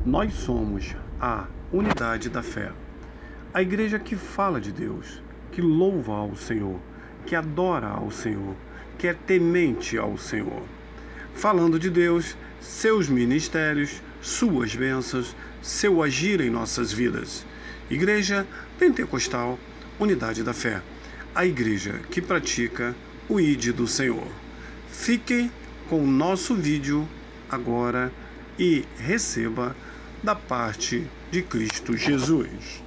Nós somos a unidade da fé. A igreja que fala de Deus, que louva ao Senhor, que adora ao Senhor, que é temente ao Senhor. Falando de Deus, seus ministérios, suas bênçãos, seu agir em nossas vidas. Igreja Pentecostal, Unidade da Fé. A igreja que pratica o ID do Senhor. Fique com o nosso vídeo agora e receba da parte de Cristo Jesus.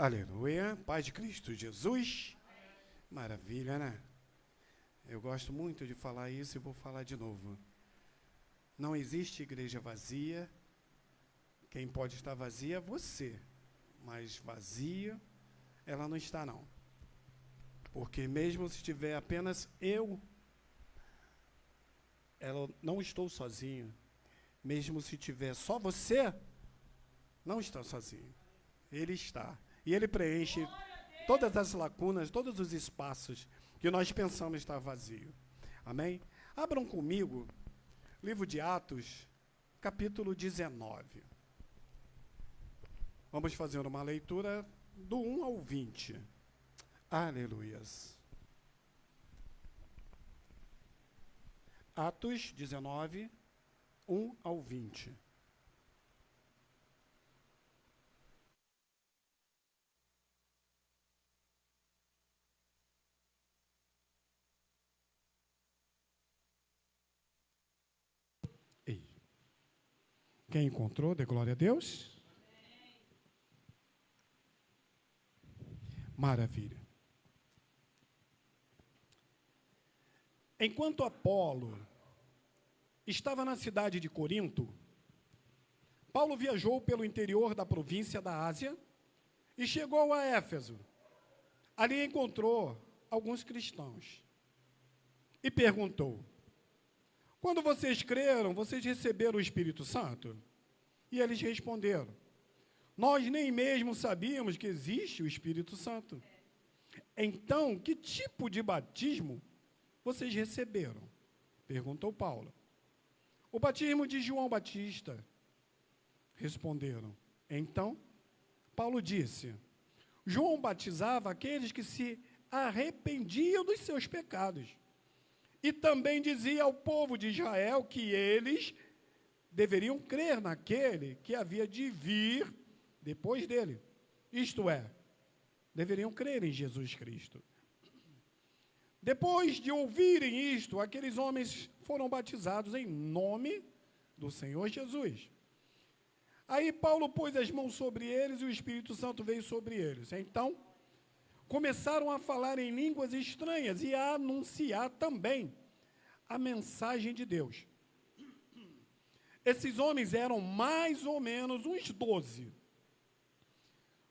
Aleluia, paz de Cristo Jesus. Maravilha, né? Eu gosto muito de falar isso e vou falar de novo. Não existe igreja vazia. Quem pode estar vazia é você, mas vazia ela não está, não. Porque mesmo se tiver apenas eu, ela não estou sozinho. Mesmo se tiver só você, não está sozinho. Ele está. E ele preenche todas as lacunas, todos os espaços que nós pensamos estar vazio. Amém? Abram comigo, livro de Atos, capítulo 19. Vamos fazer uma leitura do 1 ao 20. Aleluias. Atos 19, 1 ao 20. Quem encontrou, dê glória a Deus. Maravilha. Enquanto Apolo estava na cidade de Corinto, Paulo viajou pelo interior da província da Ásia e chegou a Éfeso. Ali encontrou alguns cristãos e perguntou: quando vocês creram, vocês receberam o Espírito Santo? E eles responderam: nós nem mesmo sabíamos que existe o Espírito Santo. Então, que tipo de batismo vocês receberam? Perguntou Paulo. O batismo de João Batista. Responderam. Então, Paulo disse: João batizava aqueles que se arrependiam dos seus pecados. E também dizia ao povo de Israel que eles deveriam crer naquele que havia de vir depois dele. Isto é, deveriam crer em Jesus Cristo. Depois de ouvirem isto, aqueles homens foram batizados em nome do Senhor Jesus. Aí Paulo pôs as mãos sobre eles e o Espírito Santo veio sobre eles. Então, começaram a falar em línguas estranhas e a anunciar também a mensagem de Deus. Esses homens eram mais ou menos uns 12.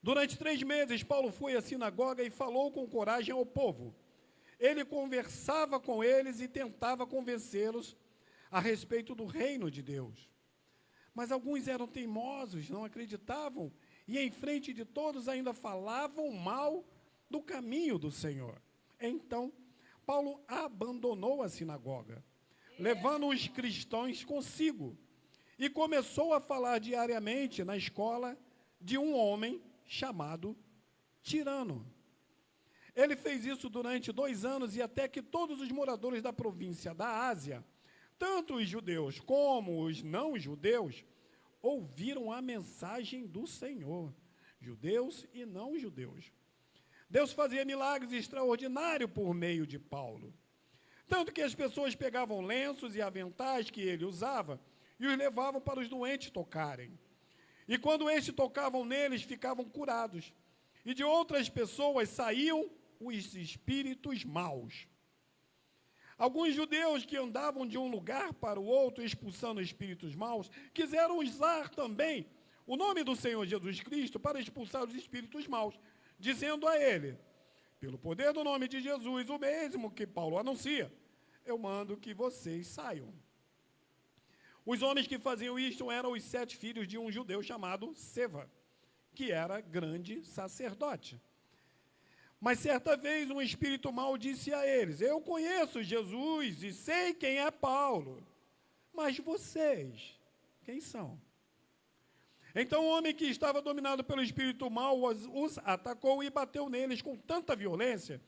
Durante 3 meses, Paulo foi à sinagoga e falou com coragem ao povo. Ele conversava com eles e tentava convencê-los a respeito do reino de Deus. Mas alguns eram teimosos, não acreditavam, e em frente de todos ainda falavam mal do caminho do Senhor. Então, Paulo abandonou a sinagoga, levando os cristãos consigo, e começou a falar diariamente na escola de um homem chamado Tirano. Ele fez isso durante 2 anos e até que todos os moradores da província da Ásia, tanto os judeus como os não-judeus, ouviram a mensagem do Senhor, judeus e não-judeus. Deus fazia milagres extraordinários por meio de Paulo. Tanto que as pessoas pegavam lenços e aventais que ele usava e os levavam para os doentes tocarem. E quando estes tocavam neles, ficavam curados. E de outras pessoas saíam os espíritos maus. Alguns judeus que andavam de um lugar para o outro, expulsando espíritos maus, quiseram usar também o nome do Senhor Jesus Cristo para expulsar os espíritos maus, dizendo a ele, pelo poder do nome de Jesus, o mesmo que Paulo anuncia, eu mando que vocês saiam. Os homens que faziam isto eram os 7 filhos de um judeu chamado Seva, que era grande sacerdote. Mas certa vez um espírito mau disse a eles, eu conheço Jesus e sei quem é Paulo, mas vocês, quem são? Então o homem que estava dominado pelo espírito mau os atacou e bateu neles com tanta violência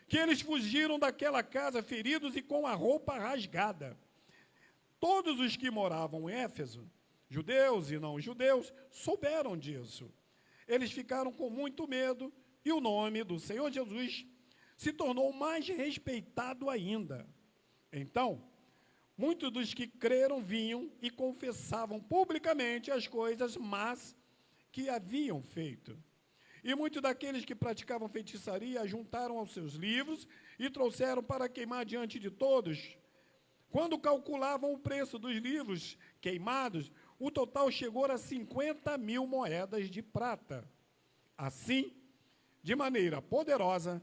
que eles fugiram daquela casa feridos e com a roupa rasgada. Todos os que moravam em Éfeso, judeus e não judeus, souberam disso. Eles ficaram com muito medo e o nome do Senhor Jesus se tornou mais respeitado ainda. Então, muitos dos que creram vinham e confessavam publicamente as coisas más que haviam feito. E muitos daqueles que praticavam feitiçaria juntaram aos seus livros e trouxeram para queimar diante de todos. Quando calculavam o preço dos livros queimados, o total chegou a 50.000 moedas de prata. Assim, de maneira poderosa,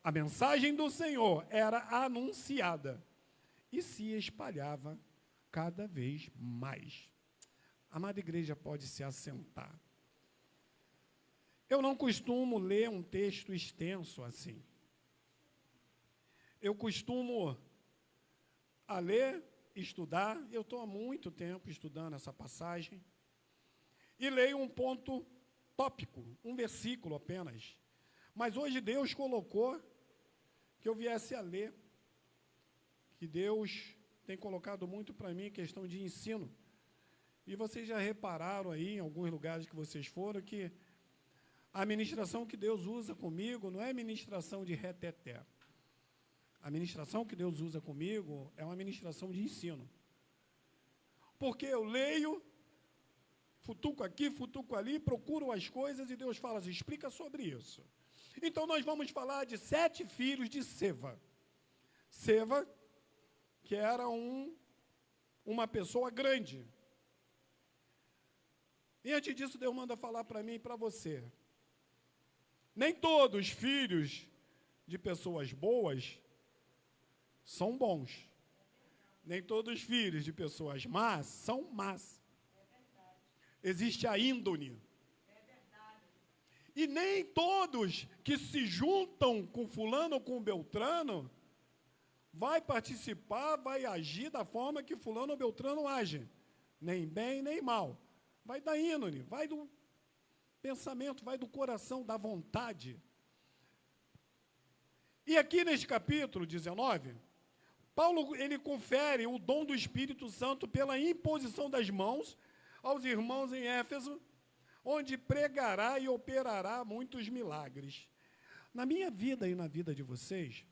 a mensagem do Senhor era anunciada e se espalhava cada vez mais. A amada igreja pode se assentar. Eu não costumo ler um texto extenso assim. Eu costumo a ler, estudar, eu estou há muito tempo estudando essa passagem, e leio um ponto tópico, um versículo apenas. Mas hoje Deus colocou que eu viesse a ler, que Deus tem colocado muito para mim questão de ensino. E vocês já repararam aí, em alguns lugares que vocês foram, que a ministração que Deus usa comigo não é ministração de reteté. A ministração que Deus usa comigo é uma ministração de ensino. Porque eu leio, futuco aqui, futuco ali, procuro as coisas e Deus fala assim, explica sobre isso. Então nós vamos falar de 7 filhos de Seva. Seva, que era uma pessoa grande. E antes disso, Deus manda falar para mim e para você. Nem todos os filhos de pessoas boas são bons. Nem todos os filhos de pessoas más são más. Existe a índole. E nem todos que se juntam com fulano ou com Beltrano vai participar, vai agir da forma que fulano ou Beltrano age. Nem bem, nem mal. Vai da índole, vai do pensamento, vai do coração, da vontade. E aqui neste capítulo 19, Paulo ele confere o dom do Espírito Santo pela imposição das mãos aos irmãos em Éfeso, onde pregará e operará muitos milagres. Na minha vida e na vida de vocês,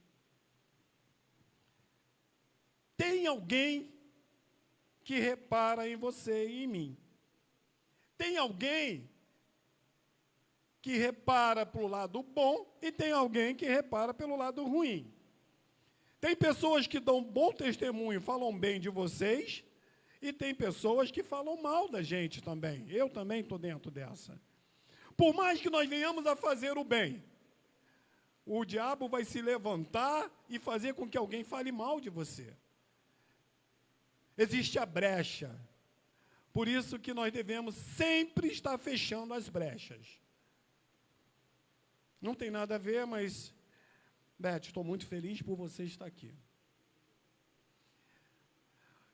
tem alguém que repara em você e em mim. Tem alguém que repara pelo lado bom e tem alguém que repara pelo lado ruim. Tem pessoas que dão bom testemunho, falam bem de vocês, e tem pessoas que falam mal da gente também. Eu também estou dentro dessa. Por mais que nós venhamos a fazer o bem, o diabo vai se levantar e fazer com que alguém fale mal de você. Existe a brecha. Por isso que nós devemos sempre estar fechando as brechas. Não tem nada a ver, mas, Beth, estou muito feliz por você estar aqui.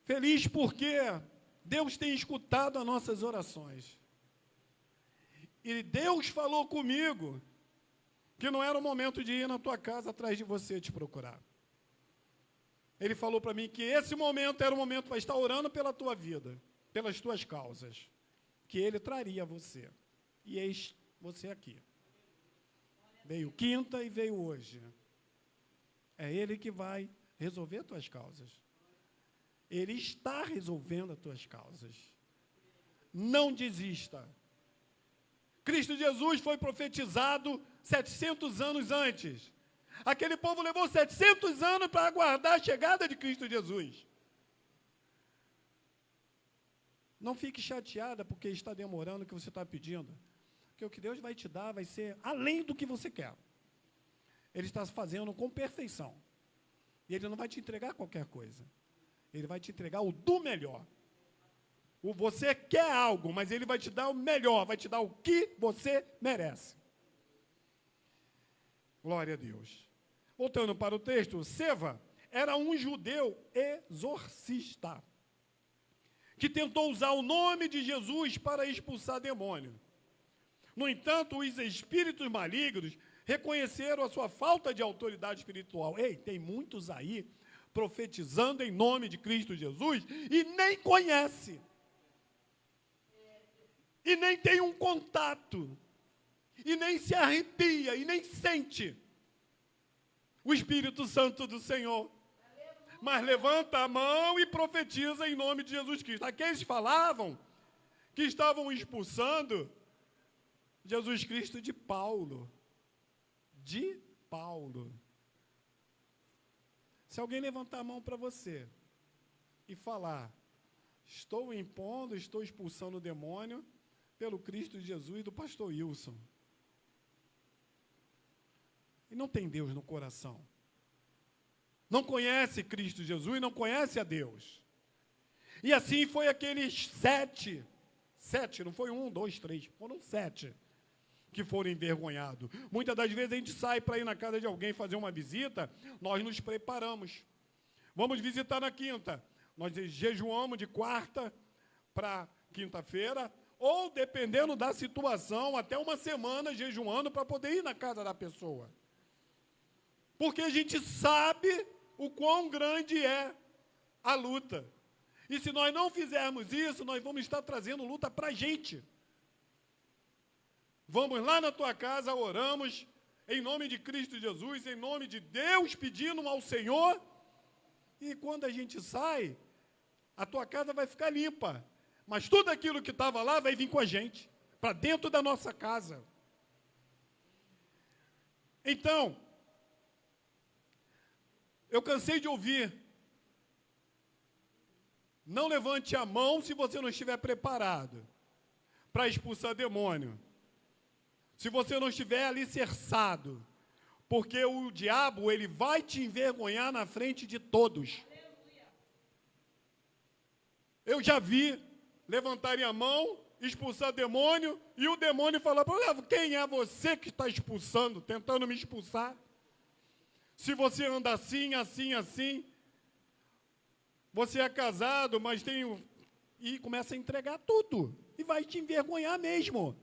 Feliz porque Deus tem escutado as nossas orações. E Deus falou comigo que não era o momento de ir na tua casa atrás de você te procurar. Ele falou para mim que esse momento era o momento para estar orando pela tua vida, pelas tuas causas, que Ele traria a você. E eis você aqui. Veio quinta e veio hoje. É Ele que vai resolver tuas causas. Ele está resolvendo as tuas causas. Não desista. Cristo Jesus foi profetizado 700 anos antes. Aquele povo levou 700 anos para aguardar a chegada de Cristo Jesus. Não fique chateada porque está demorando o que você está pedindo. Porque o que Deus vai te dar vai ser além do que você quer. Ele está fazendo com perfeição. E Ele não vai te entregar qualquer coisa. Ele vai te entregar o do melhor. Você quer algo, mas Ele vai te dar o melhor, vai te dar o que você merece. Glória a Deus. Voltando para o texto, Seva era um judeu exorcista, que tentou usar o nome de Jesus para expulsar demônio. No entanto, os espíritos malignos reconheceram a sua falta de autoridade espiritual. Ei, tem muitos aí profetizando em nome de Cristo Jesus e nem conhece. E nem tem um contato. E nem se arrepia, e nem sente o Espírito Santo do Senhor. Mas levanta a mão e profetiza em nome de Jesus Cristo. Aqueles falavam que estavam expulsando Jesus Cristo de Paulo. De Paulo. Se alguém levantar a mão para você e falar, estou impondo, estou expulsando o demônio pelo Cristo Jesus do pastor Wilson. E não tem Deus no coração. Não conhece Cristo Jesus, não conhece a Deus. E assim foi aqueles 7, não foi 1, 2, 3, foram 7 que foram envergonhados. Muitas das vezes a gente sai para ir na casa de alguém fazer uma visita, nós nos preparamos. Vamos visitar na quinta. Nós jejuamos de quarta para quinta-feira, ou dependendo da situação, até uma semana jejuando para poder ir na casa da pessoa. Porque a gente sabe o quão grande é a luta. E se nós não fizermos isso, nós vamos estar trazendo luta para a gente. Vamos lá na tua casa, oramos, em nome de Cristo Jesus, em nome de Deus, pedindo ao Senhor. E quando a gente sai, a tua casa vai ficar limpa. Mas tudo aquilo que estava lá vai vir com a gente, para dentro da nossa casa. Então, eu cansei de ouvir, não levante a mão se você não estiver preparado para expulsar demônio. Se você não estiver alicerçado, porque o diabo, ele vai te envergonhar na frente de todos. Eu já vi levantarem a mão, expulsar demônio, e o demônio falar, quem é você que está expulsando, tentando me expulsar? Se você anda assim, assim, assim, você é casado, mas tem... E começa a entregar tudo, e vai te envergonhar mesmo.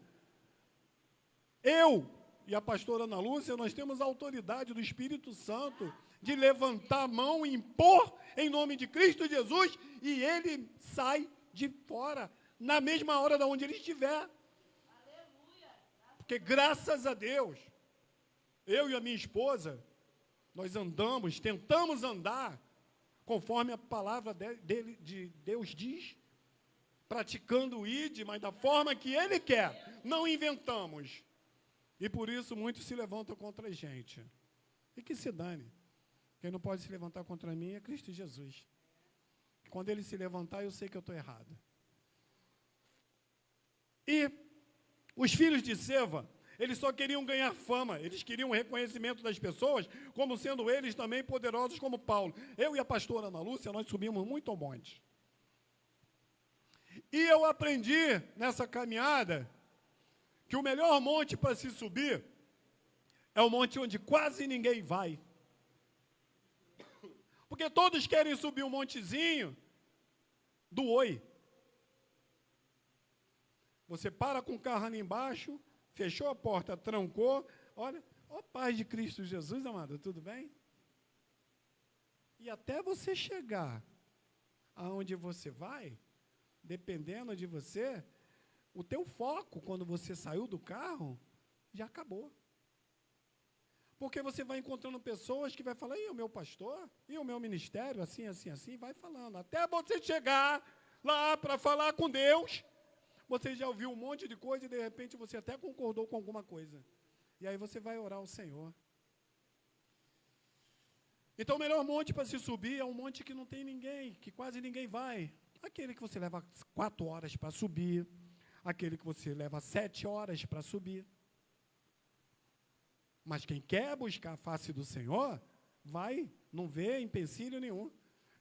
Eu e a pastora Ana Lúcia, nós temos a autoridade do Espírito Santo de levantar a mão e impor em nome de Cristo Jesus, e ele sai de fora, na mesma hora de onde ele estiver. Porque graças a Deus, eu e a minha esposa, nós andamos, tentamos andar, conforme a palavra de Deus diz, praticando o ID, mas da forma que Ele quer, não inventamos. E por isso muitos se levantam contra a gente. E que se dane. Quem não pode se levantar contra mim é Cristo Jesus. Quando Ele se levantar, eu sei que eu estou errado. E os filhos de Seva, eles só queriam ganhar fama, eles queriam o reconhecimento das pessoas, como sendo eles também poderosos como Paulo. Eu e a pastora Ana Lúcia, nós subimos muito ao monte. E eu aprendi nessa caminhada que o melhor monte para se subir é o monte onde quase ninguém vai. Porque todos querem subir um montezinho do oi. Você para com o carro ali embaixo, fechou a porta, trancou, olha, ó paz de Cristo Jesus, amado, tudo bem? E até você chegar aonde você vai, dependendo de você, o teu foco, quando você saiu do carro, já acabou. Porque você vai encontrando pessoas que vai falar, e o meu pastor, e o meu ministério, assim, assim, assim, vai falando. Até você chegar lá para falar com Deus, você já ouviu um monte de coisa e, de repente, você até concordou com alguma coisa. E aí você vai orar ao Senhor. Então, o melhor monte para se subir é um monte que não tem ninguém, que quase ninguém vai. Aquele que você leva 4 horas para subir, aquele que você leva 7 horas para subir. Mas quem quer buscar a face do Senhor, vai, não vê empecilho nenhum.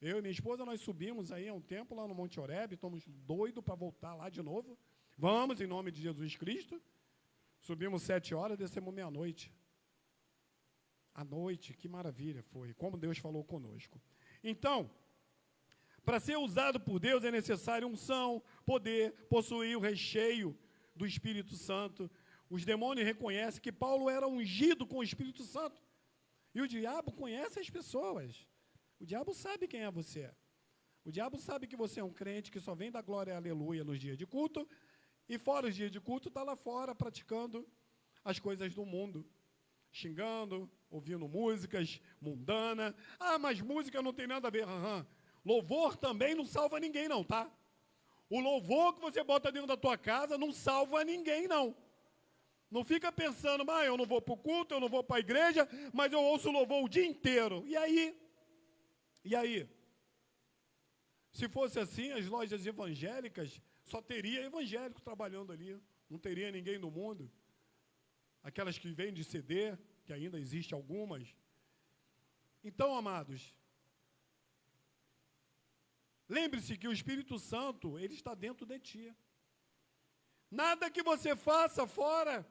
Eu e minha esposa, nós subimos aí há um tempo lá no Monte Horebe, estamos doidos para voltar lá de novo. Vamos, em nome de Jesus Cristo. Subimos 7 horas, descemos meia-noite. À noite, que maravilha foi, como Deus falou conosco. Então, para ser usado por Deus é necessário unção, poder, possuir o recheio do Espírito Santo. Os demônios reconhecem que Paulo era ungido com o Espírito Santo. E o diabo conhece as pessoas. O diabo sabe quem é você. O diabo sabe que você é um crente que só vem dar glória e aleluia nos dias de culto, e fora os dias de culto está lá fora praticando as coisas do mundo, xingando, ouvindo músicas mundanas. Ah, mas música não tem nada a ver. Louvor também não salva ninguém não, tá? O louvor que você bota dentro da tua casa não salva ninguém não. Não fica pensando, eu não vou para o culto, eu não vou para a igreja, mas eu ouço louvor o dia inteiro. E aí? E aí? Se fosse assim, as lojas evangélicas só teria evangélico trabalhando ali. Não teria ninguém no mundo. Aquelas que vendem CD, que ainda existe algumas. Então, amados, lembre-se que o Espírito Santo, ele está dentro de ti. Nada que você faça fora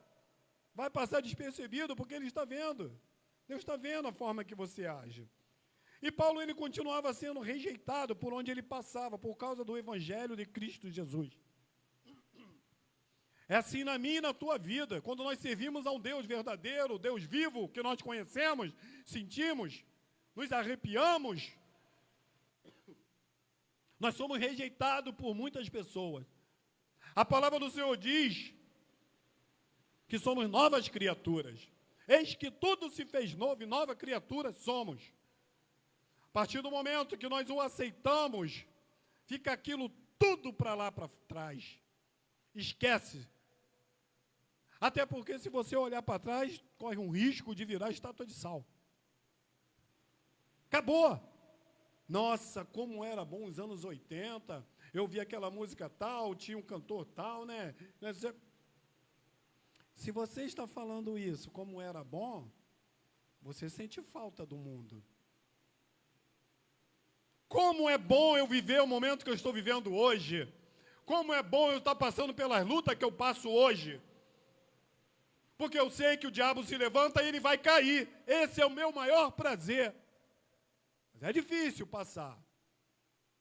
vai passar despercebido, porque ele está vendo. Deus está vendo a forma que você age. E Paulo, ele continuava sendo rejeitado por onde ele passava, por causa do Evangelho de Cristo Jesus. É assim na minha e na tua vida. Quando nós servimos a um Deus verdadeiro, Deus vivo, que nós conhecemos, sentimos, nos arrepiamos, nós somos rejeitados por muitas pessoas. A palavra do Senhor diz que somos novas criaturas. Eis que tudo se fez novo e nova criatura somos. A partir do momento que nós o aceitamos, fica aquilo tudo para lá para trás. Esquece. Até porque se você olhar para trás, corre um risco de virar estátua de sal. Acabou. Nossa, como era bom os anos 80. Eu vi aquela música tal, tinha um cantor tal, né? Se você está falando isso, como era bom, você sente falta do mundo. Como é bom eu viver o momento que eu estou vivendo hoje. Como é bom eu estar passando pelas lutas que eu passo hoje. Porque eu sei que o diabo se levanta e ele vai cair. Esse é o meu maior prazer. Mas é difícil passar.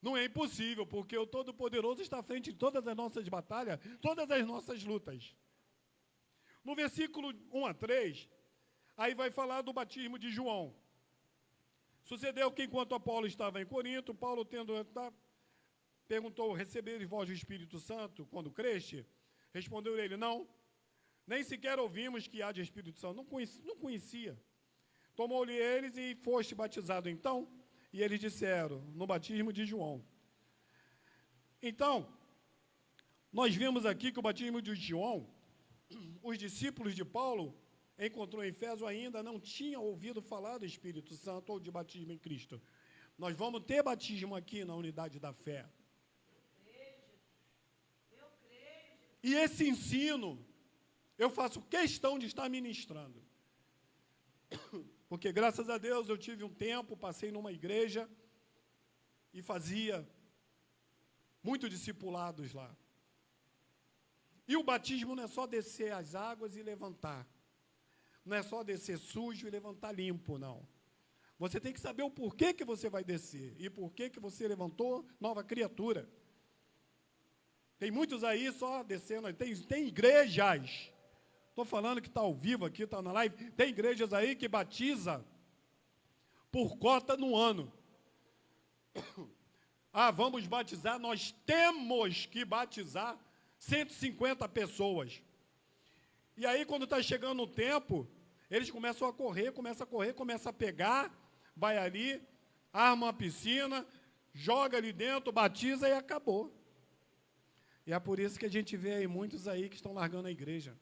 Não é impossível, porque o Todo-Poderoso está à frente de todas as nossas batalhas, todas as nossas lutas. No versículo 1 a 3, aí vai falar do batismo de João. Sucedeu que, enquanto Apolo estava em Corinto, Paulo, perguntou, recebereis vós o Espírito Santo quando creste? Respondeu ele, não, nem sequer ouvimos que há de Espírito Santo. Não conhecia. Tomou-lhe eles e foste batizado então? E eles disseram, no batismo de João. Então, nós vimos aqui que o batismo de João, os discípulos de Paulo, encontrou em Efésios, ainda não tinham ouvido falar do Espírito Santo ou de batismo em Cristo. Nós vamos ter batismo aqui na unidade da fé. Eu creio. E esse ensino, eu faço questão de estar ministrando. Porque, graças a Deus, eu tive um tempo, passei numa igreja e fazia muitos discipulados lá. E o batismo não é só descer as águas e levantar. Não é só descer sujo e levantar limpo, não. Você tem que saber o porquê que você vai descer e porquê que você levantou nova criatura. Tem muitos aí só descendo, tem igrejas. Estou falando que está ao vivo aqui, está na live. Tem igrejas aí que batiza por cota no ano. Ah, vamos batizar, nós temos que batizar 150 pessoas. E aí, quando está chegando o tempo, eles começam a correr, começa a pegar, vai ali, arma uma piscina, joga ali dentro, batiza e acabou. E é por isso que a gente vê aí muitos aí que estão largando a igreja.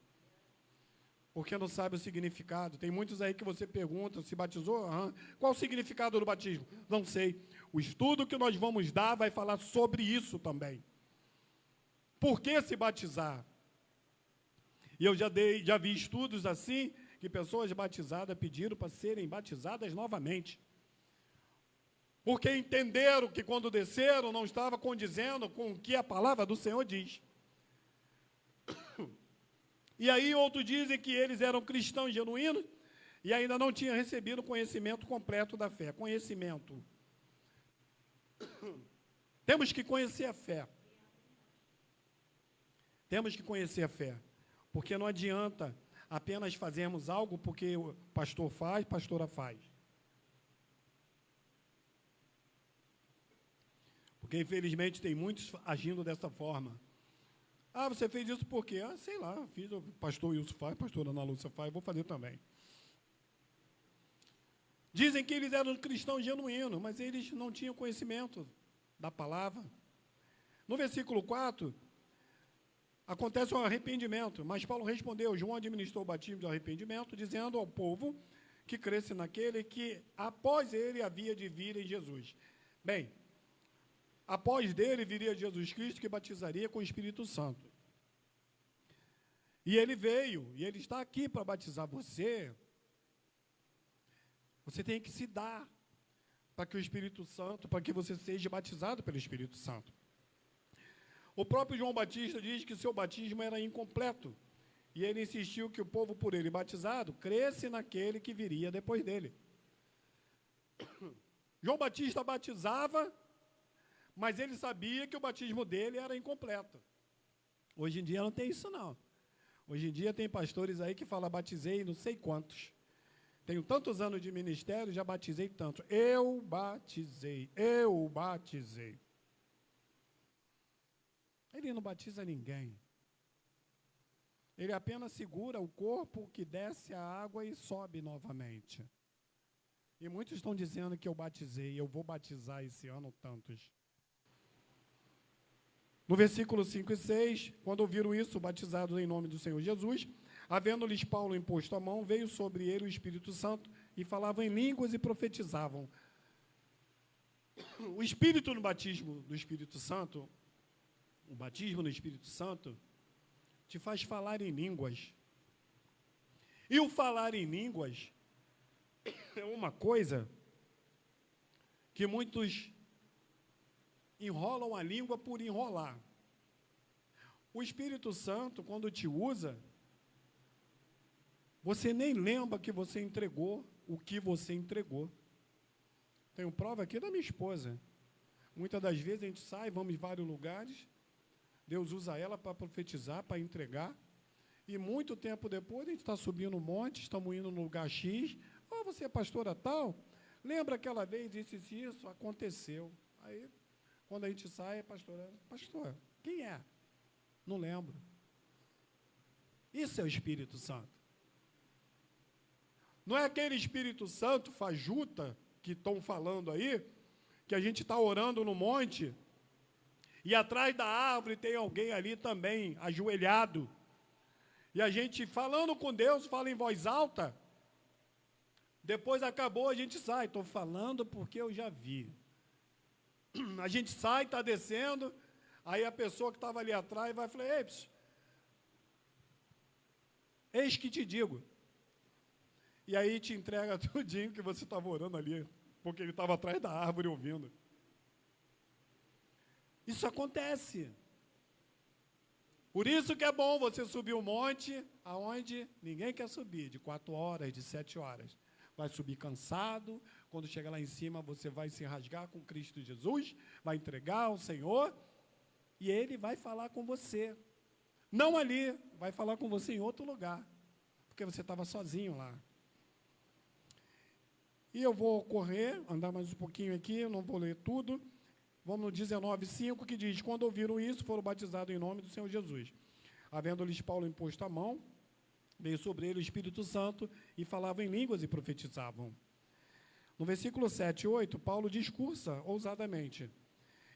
Porque não sabe o significado. Tem muitos aí que você pergunta, se batizou? Qual o significado do batismo? Não sei. O estudo que nós vamos dar vai falar sobre isso também. Por que se batizar? E eu já vi estudos assim, que pessoas batizadas pediram para serem batizadas novamente. Porque entenderam que quando desceram não estava condizendo com o que a palavra do Senhor diz. E aí outros dizem que eles eram cristãos genuínos e ainda não tinham recebido o conhecimento completo da fé. Conhecimento. Temos que conhecer a fé. Temos que conhecer a fé. Porque não adianta apenas fazermos algo porque o pastor faz, pastora faz. Porque, infelizmente, tem muitos agindo dessa forma. Ah, você fez isso por quê? Ah, sei lá, fiz, o pastor Wilson faz, a pastora Ana Lúcia faz, vou fazer também. Dizem que eles eram cristãos genuínos, mas eles não tinham conhecimento da palavra. No versículo 4, acontece um arrependimento, mas Paulo respondeu, João administrou o batismo de arrependimento, dizendo ao povo que cresce naquele que após ele havia de vir em Jesus. Bem, após dele viria Jesus Cristo, que batizaria com o Espírito Santo. E ele veio, e ele está aqui para batizar você. Você tem que se dar para que o Espírito Santo, para que você seja batizado pelo Espírito Santo. O próprio João Batista diz que seu batismo era incompleto. E ele insistiu que o povo, por ele batizado, cresce naquele que viria depois dele. João Batista batizava, mas ele sabia que o batismo dele era incompleto. Hoje em dia não tem isso, não. Hoje em dia tem pastores aí que falam, batizei não sei quantos. Tenho tantos anos de ministério, já batizei tanto. Eu batizei. Ele não batiza ninguém. Ele apenas segura o corpo que desce a água e sobe novamente. E muitos estão dizendo que eu batizei, eu vou batizar esse ano tantos. No versículo 5 e 6, quando ouviram isso, batizados em nome do Senhor Jesus, havendo-lhes Paulo imposto a mão, veio sobre ele o Espírito Santo, e falavam em línguas e profetizavam. O Espírito no batismo do Espírito Santo, o batismo no Espírito Santo, te faz falar em línguas. E o falar em línguas é uma coisa que muitos enrolam a língua por enrolar. O Espírito Santo, quando te usa, você nem lembra que você entregou o que você entregou. Tenho prova aqui da minha esposa. Muitas das vezes a gente sai, vamos em vários lugares, Deus usa ela para profetizar, para entregar, e muito tempo depois a gente está subindo um monte, estamos indo no lugar X, você é pastora tal? Lembra aquela vez, isso aconteceu. Aí, quando a gente sai, pastor, quem é? Não lembro. Isso é o Espírito Santo. Não é aquele Espírito Santo fajuta que estão falando aí, que a gente está orando no monte, e atrás da árvore tem alguém ali também, ajoelhado, e a gente falando com Deus, fala em voz alta, depois acabou, a gente sai, estou falando porque eu já vi. A gente sai, está descendo, aí a pessoa que estava ali atrás vai falar, ei, eis que te digo. E aí te entrega tudinho que você estava orando ali, porque ele estava atrás da árvore ouvindo. Isso acontece. Por isso que é bom você subir um monte, aonde ninguém quer subir, de 4 horas, de 7 horas. Vai subir cansado, quando chegar lá em cima você vai se rasgar com Cristo Jesus, vai entregar ao Senhor, e Ele vai falar com você. Não ali, vai falar com você em outro lugar, porque você estava sozinho lá. E eu vou correr, andar mais um pouquinho aqui, eu não vou ler tudo. Vamos no 19:5, que diz, quando ouviram isso, foram batizados em nome do Senhor Jesus. Havendo-lhes Paulo imposto a mão, veio sobre ele o Espírito Santo, e falavam em línguas e profetizavam. No versículo 7 e 8, Paulo discursa ousadamente.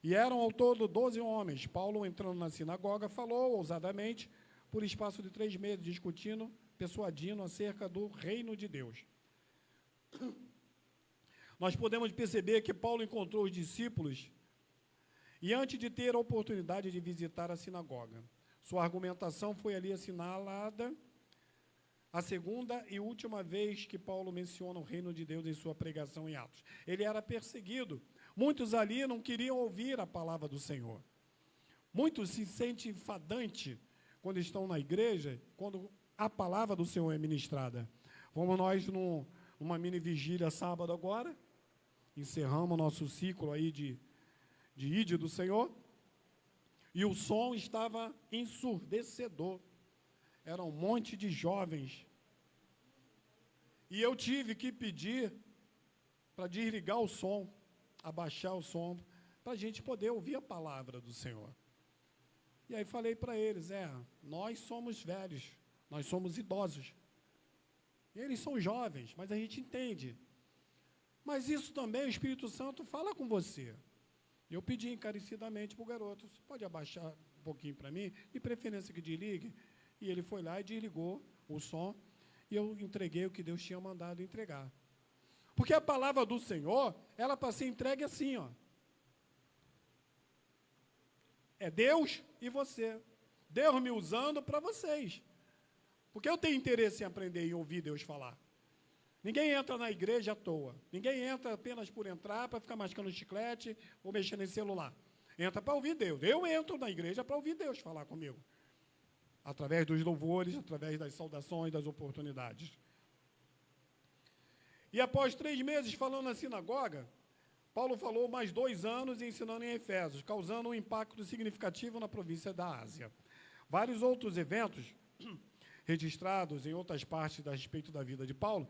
E eram ao todo 12 homens. Paulo, entrando na sinagoga, falou ousadamente, por espaço de 3 meses, discutindo, persuadindo acerca do reino de Deus. nós podemos perceber que Paulo encontrou os discípulos e antes de ter a oportunidade de visitar a sinagoga, sua argumentação foi ali assinalada a segunda e última vez que Paulo menciona o reino de Deus em sua pregação em Atos. Ele era perseguido. Muitos ali não queriam ouvir a palavra do Senhor. Muitos se sentem enfadante quando estão na igreja, quando a palavra do Senhor é ministrada. Vamos nós numa mini vigília sábado agora, encerramos nosso ciclo aí de Ide do Senhor, e o som estava ensurdecedor. Era um monte de jovens. E eu tive que pedir para desligar o som, abaixar o som, para a gente poder ouvir a palavra do Senhor. E aí falei para eles, nós somos velhos, nós somos idosos. E eles são jovens, mas a gente entende. Mas isso também o Espírito Santo fala com você. Eu pedi encarecidamente para o garoto, você pode abaixar um pouquinho para mim, de preferência que desligue. E ele foi lá e desligou o som, e eu entreguei o que Deus tinha mandado entregar. Porque a palavra do Senhor, ela para ser entregue assim, ó. É Deus e você. Deus me usando para vocês. Porque eu tenho interesse em aprender e ouvir Deus falar. Ninguém entra na igreja à toa. Ninguém entra apenas por entrar, para ficar mascando chiclete ou mexendo em celular. Entra para ouvir Deus. Eu entro na igreja para ouvir Deus falar comigo. Através dos louvores, através das saudações, das oportunidades. E após 3 meses falando na sinagoga, Paulo falou mais 2 anos ensinando em Efésios, causando um impacto significativo na província da Ásia. Vários outros eventos registrados em outras partes a respeito da vida de Paulo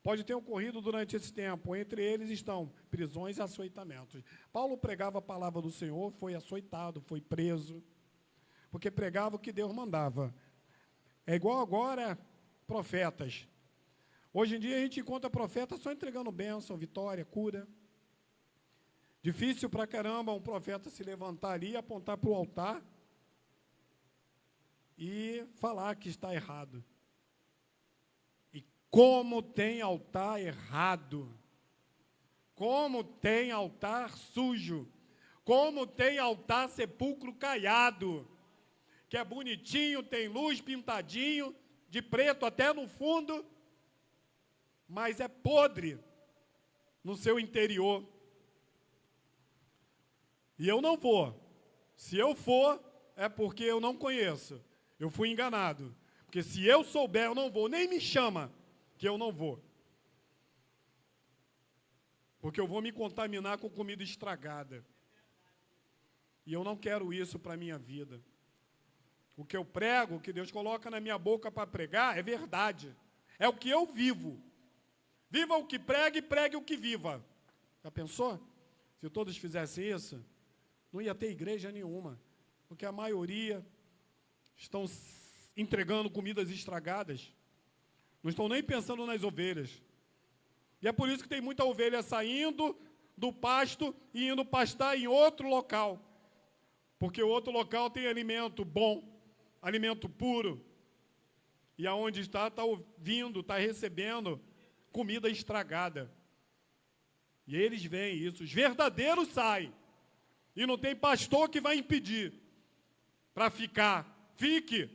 pode ter ocorrido durante esse tempo. Entre eles estão prisões e açoitamentos. Paulo pregava a palavra do Senhor, foi açoitado, foi preso, porque pregava o que Deus mandava. É igual agora profetas. Hoje em dia a gente encontra profetas só entregando bênção, vitória, cura. Difícil pra caramba um profeta se levantar ali, apontar para o altar e falar que está errado. E como tem altar errado, como tem altar sujo, como tem altar sepulcro caiado, que é bonitinho, tem luz, pintadinho, de preto até no fundo, mas é podre no seu interior. E eu não vou. Se eu for, é porque eu não conheço. Eu fui enganado. Porque se eu souber, eu não vou. Nem me chama, que eu não vou. Porque eu vou me contaminar com comida estragada. E eu não quero isso para a minha vida. O que eu prego, o que Deus coloca na minha boca para pregar, é verdade. É o que eu vivo. Viva o que prega e pregue o que viva. Já pensou? Se todos fizessem isso, não ia ter igreja nenhuma. Porque a maioria estão entregando comidas estragadas. Não estão nem pensando nas ovelhas. E é por isso que tem muita ovelha saindo do pasto e indo pastar em outro local. Porque o outro local tem alimento bom, alimento puro. E aonde está ouvindo, está recebendo comida estragada. E eles veem isso. Os verdadeiros saem. E não tem pastor que vai impedir para ficar. Fique.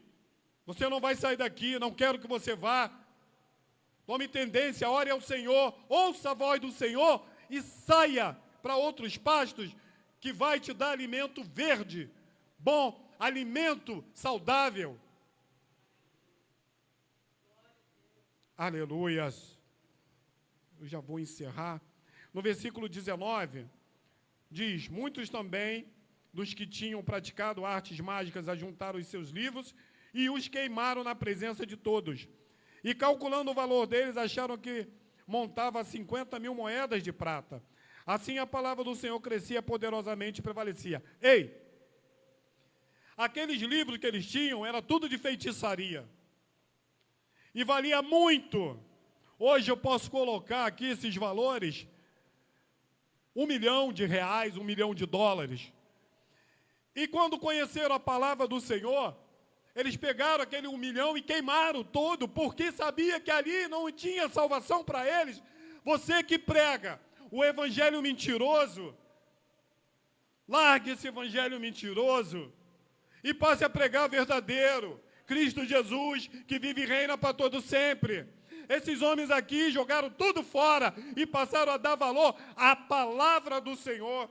Você não vai sair daqui, não quero que você vá. Tome tendência, ore ao Senhor, ouça a voz do Senhor e saia para outros pastos que vai te dar alimento verde, bom, alimento saudável. Aleluias. Eu já vou encerrar. No versículo 19, diz, muitos também dos que tinham praticado artes mágicas ajuntaram os seus livros e os queimaram na presença de todos. E calculando o valor deles, acharam que montava 50.000 moedas de prata. Assim a palavra do Senhor crescia poderosamente e prevalecia. Ei! Aqueles livros que eles tinham, era tudo de feitiçaria. E valia muito. Hoje eu posso colocar aqui esses valores, R$1 milhão, R$1 milhão. E quando conheceram a palavra do Senhor, eles pegaram aquele 1 milhão e queimaram todo, porque sabia que ali não tinha salvação para eles. Você que prega o evangelho mentiroso. Largue esse evangelho mentiroso e passe a pregar o verdadeiro. Cristo Jesus, que vive e reina para todo sempre. Esses homens aqui jogaram tudo fora e passaram a dar valor à palavra do Senhor.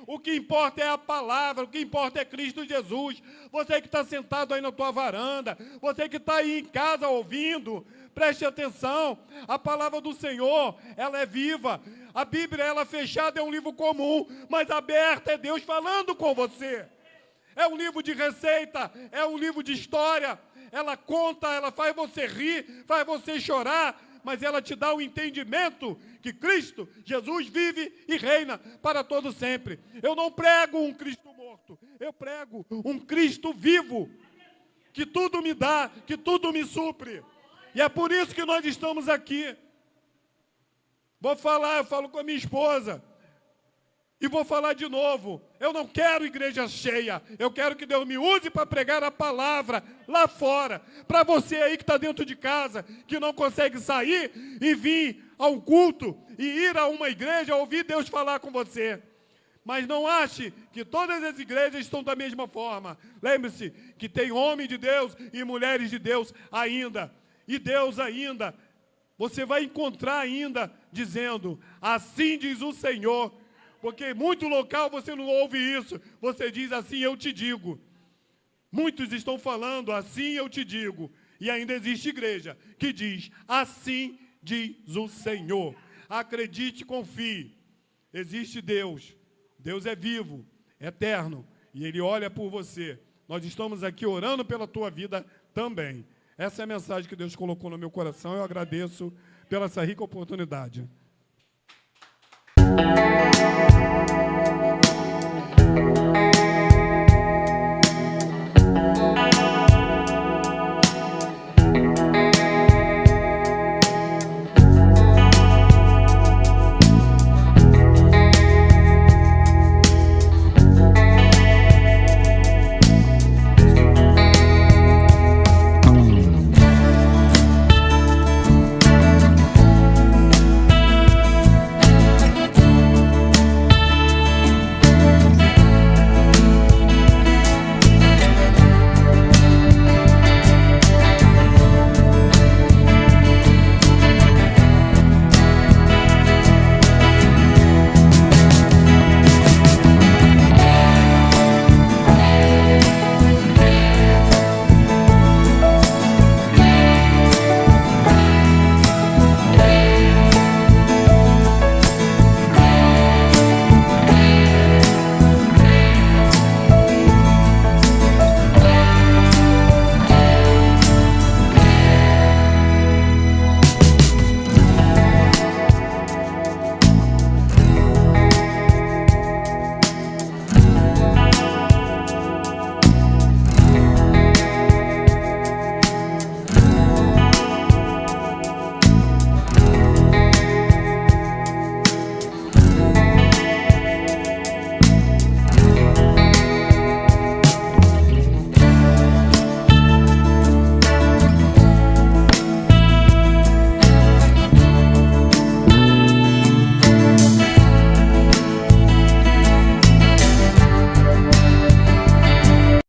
O que importa é a palavra, o que importa é Cristo Jesus. Você que está sentado aí na tua varanda, você que está aí em casa ouvindo, preste atenção, a palavra do Senhor, ela é viva. A Bíblia, ela fechada, é um livro comum, mas aberta é Deus falando com você. É um livro de receita, é um livro de história. Ela conta, ela faz você rir, faz você chorar, mas ela te dá o entendimento que Cristo, Jesus, vive e reina para todo sempre. Eu não prego um Cristo morto, eu prego um Cristo vivo, que tudo me dá, que tudo me supre. E é por isso que nós estamos aqui. Vou falar, eu falo com a minha esposa, e vou falar de novo, eu não quero igreja cheia, eu quero que Deus me use para pregar a palavra lá fora, para você aí que está dentro de casa, que não consegue sair e vir ao culto, e ir a uma igreja, ouvir Deus falar com você. Mas não ache que todas as igrejas estão da mesma forma. Lembre-se que tem homens de Deus e mulheres de Deus ainda, e Deus ainda, você vai encontrar ainda, dizendo, assim diz o Senhor. Porque muito local você não ouve isso. Você diz assim, eu te digo. Muitos estão falando, assim eu te digo. E ainda existe igreja que diz, assim diz o Senhor. Acredite, confie. Existe Deus. Deus é vivo, eterno. E Ele olha por você. Nós estamos aqui orando pela tua vida também. Essa é a mensagem que Deus colocou no meu coração. Eu agradeço pela essa rica oportunidade.